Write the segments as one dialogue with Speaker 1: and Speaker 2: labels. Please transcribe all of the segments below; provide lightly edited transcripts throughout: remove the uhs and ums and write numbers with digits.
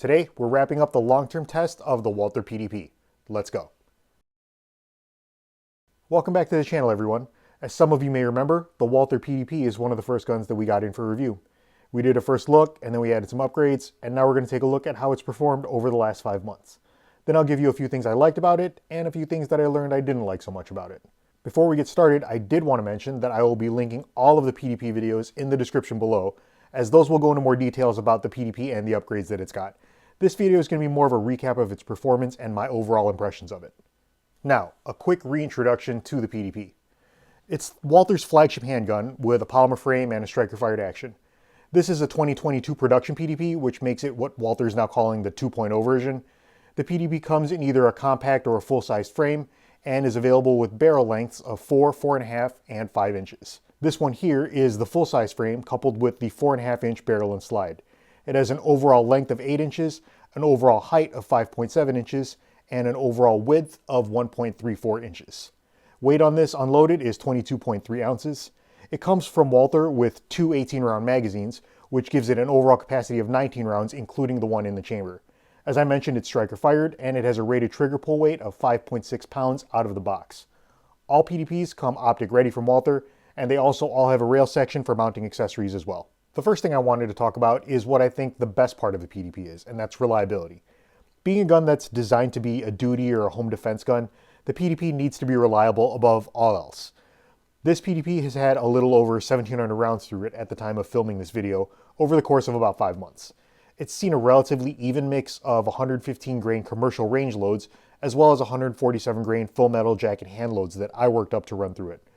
Speaker 1: Today, we're wrapping up the long-term test of the Walther PDP. Let's go. Welcome back to the channel, everyone. As some of you may remember, the Walther PDP is one of the first guns that we got in for review. We did a first look, and then we added some upgrades, and now we're going to take a look at how it's performed over the last 5 months. Then I'll give you a few things I liked about it, and a few things that I learned I didn't like so much about it. Before we get started, I did want to mention that I will be linking all of the PDP videos in the description below, as those will go into more details about the PDP and the upgrades that it's got. This video is going to be more of a recap of its performance and my overall impressions of it. Now, a quick reintroduction to the PDP. It's Walther's flagship handgun with a polymer frame and a striker-fired action. This is a 2022 production PDP, which makes it what Walther is now calling the 2.0 version. The PDP comes in either a compact or a full-sized frame, and is available with barrel lengths of 4, 4.5, and 5 inches. This one here is the full-size frame coupled with the 4.5 inch barrel and slide. It has an overall length of 8 inches, an overall height of 5.7 inches, and an overall width of 1.34 inches. Weight on this unloaded is 22.3 ounces. It comes from Walther with two 18-round magazines, which gives it an overall capacity of 19 rounds, including the one in the chamber. As I mentioned, it's striker fired, and it has a rated trigger pull weight of 5.6 pounds out of the box. All PDPs come optic ready from Walther, and they also all have a rail section for mounting accessories as well. The first thing I wanted to talk about is what I think the best part of the PDP is, and that's reliability. Being a gun that's designed to be a duty or a home defense gun, the PDP needs to be reliable above all else. This PDP has had a little over 1,700 rounds through it at the time of filming this video over the course of about 5 months. It's seen a relatively even mix of 115 grain commercial range loads as well as 147 grain full metal jacket hand loads that I worked up to run through it.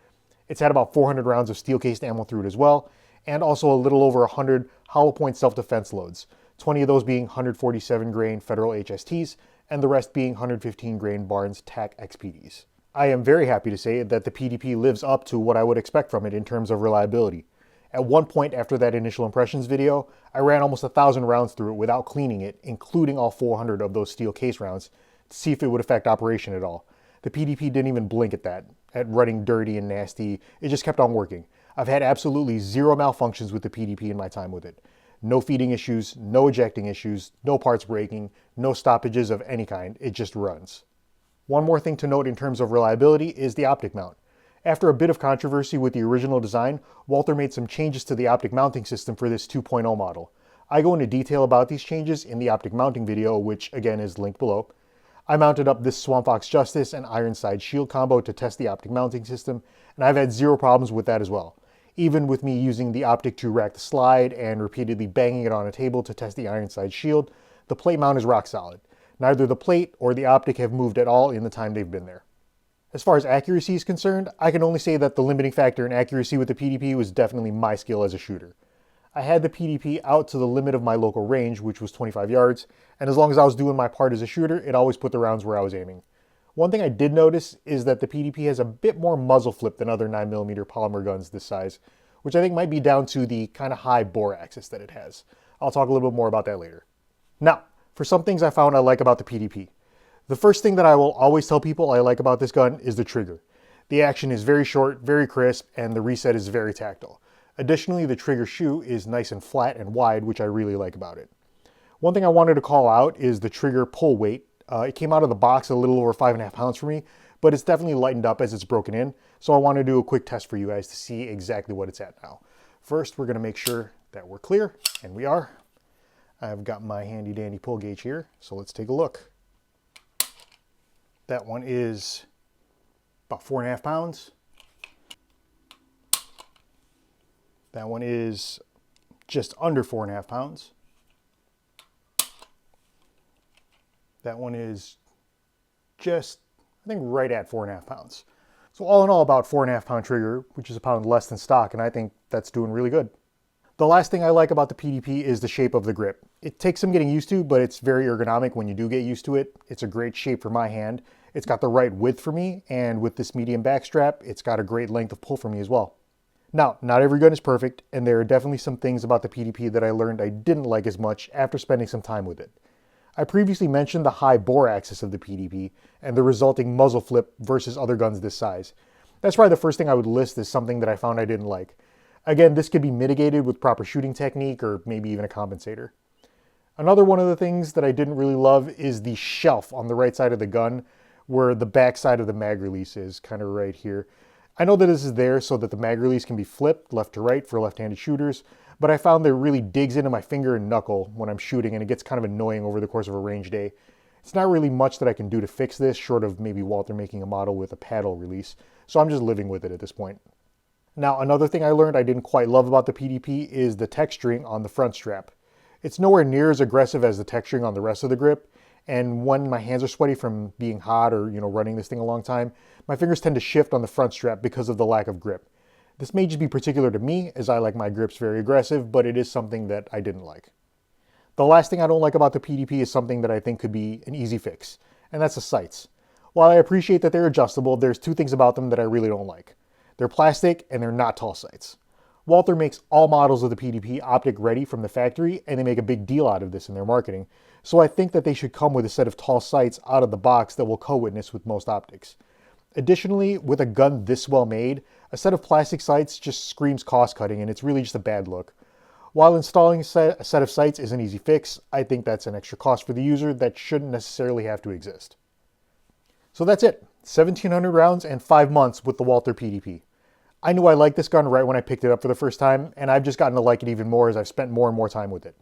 Speaker 1: It's had about 400 rounds of steel cased ammo through it as well, and also a little over 100 hollow point self-defense loads, 20 of those being 147 grain Federal HSTs and the rest being 115 grain Barnes TAC XPDs. I am very happy to say that the PDP lives up to what I would expect from it in terms of reliability. At one point after that initial impressions video, I ran almost 1,000 rounds through it without cleaning it, including all 400 of those steel case rounds, to see if it would affect operation at all. The PDP didn't even blink at that, at running dirty and nasty. It just kept on working. I've had absolutely zero malfunctions with the PDP in my time with it. No feeding issues, no ejecting issues, no parts breaking, no stoppages of any kind. It just runs. One more thing to note in terms of reliability is the optic mount. After a bit of controversy with the original design, Walther made some changes to the optic mounting system for this 2.0 model. I go into detail about these changes in the optic mounting video, which again is linked below. I mounted up this Swamp Fox Justice and Ironside Shield combo to test the optic mounting system, and I've had zero problems with that as well. Even with me using the optic to rack the slide and repeatedly banging it on a table to test the Ironside Shield, the plate mount is rock solid. Neither the plate or the optic have moved at all in the time they've been there. As far as accuracy is concerned, I can only say that the limiting factor in accuracy with the PDP was definitely my skill as a shooter. I had the PDP out to the limit of my local range, which was 25 yards, and as long as I was doing my part as a shooter, it always put the rounds where I was aiming. One thing I did notice is that the PDP has a bit more muzzle flip than other 9mm polymer guns this size, which I think might be down to the kind of high bore axis that it has. I'll talk a little bit more about that later. Now, for some things I found I like about the PDP. The first thing that I will always tell people I like about this gun is the trigger. The action is very short, very crisp, and the reset is very tactile. Additionally, the trigger shoe is nice and flat and wide, which I really like about it. One thing I wanted to call out is the trigger pull weight. It came out of the box a little over 5.5 pounds for me, but it's definitely lightened up as it's broken in, so I want to do a quick test for you guys to see exactly what it's at now. First, we're going to make sure that we're clear, and we are. I've got my handy dandy pull gauge here, so let's take a look. That one is about 4.5 pounds. That one is just under 4.5 pounds. That one is just, I think, right at 4.5 pounds. So all in all, about 4.5 pound trigger, which is a pound less than stock, and I think that's doing really good. The last thing I like about the PDP is the shape of the grip. It takes some getting used to, but it's very ergonomic when you do get used to it. It's a great shape for my hand. It's got the right width for me, and with this medium back strap, it's got a great length of pull for me as well. Now, not every gun is perfect, and there are definitely some things about the PDP that I learned I didn't like as much after spending some time with it. I previously mentioned the high bore axis of the PDP and the resulting muzzle flip versus other guns this size. That's probably the first thing I would list as something that I found I didn't like. Again, this could be mitigated with proper shooting technique or maybe even a compensator. Another one of the things that I didn't really love is the shelf on the right side of the gun where the back side of the mag release is, kind of right here. I know that this is there so that the mag release can be flipped left to right for left-handed shooters, but I found that it really digs into my finger and knuckle when I'm shooting, and it gets kind of annoying over the course of a range day. It's not really much that I can do to fix this, short of maybe Walther making a model with a paddle release, so I'm just living with it at this point. Now, another thing I learned I didn't quite love about the PDP is the texturing on the front strap. It's nowhere near as aggressive as the texturing on the rest of the grip, and when my hands are sweaty from being hot or running this thing a long time, my fingers tend to shift on the front strap because of the lack of grip. This may just be particular to me, as I like my grips very aggressive, but it is something that I didn't like. The last thing I don't like about the PDP is something that I think could be an easy fix, and that's the sights. While I appreciate that they're adjustable, there's two things about them that I really don't like. They're plastic and they're not tall sights. Walther makes all models of the PDP optic ready from the factory, and they make a big deal out of this in their marketing, so I think that they should come with a set of tall sights out of the box that will co-witness with most optics. Additionally, with a gun this well made, a set of plastic sights just screams cost cutting, and it's really just a bad look. While installing a set of sights is an easy fix, I think that's an extra cost for the user that shouldn't necessarily have to exist. So that's it, 1,700 rounds and 5 months with the Walther PDP. I knew I liked this gun right when I picked it up for the first time, and I've just gotten to like it even more as I've spent more and more time with it.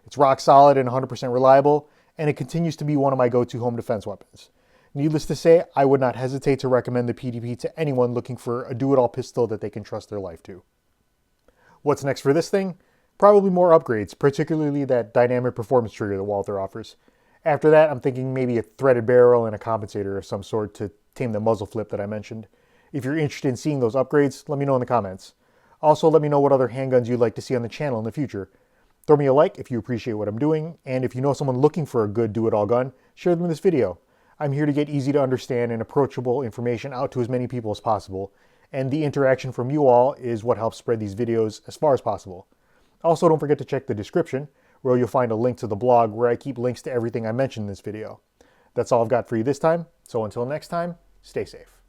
Speaker 1: It's rock solid and 100% reliable, and it continues to be one of my go-to home defense weapons. Needless to say, I would not hesitate to recommend the PDP to anyone looking for a do-it-all pistol that they can trust their life to. What's next for this thing? Probably more upgrades, particularly that dynamic performance trigger that Walther offers. After that, I'm thinking maybe a threaded barrel and a compensator of some sort to tame the muzzle flip that I mentioned. If you're interested in seeing those upgrades, let me know in the comments. Also, let me know what other handguns you'd like to see on the channel in the future. Throw me a like if you appreciate what I'm doing, and if you know someone looking for a good do-it-all gun, share them this video. I'm here to get easy to understand and approachable information out to as many people as possible, and the interaction from you all is what helps spread these videos as far as possible. Also, don't forget to check the description, where you'll find a link to the blog where I keep links to everything I mentioned in this video. That's all I've got for you this time, so until next time, stay safe.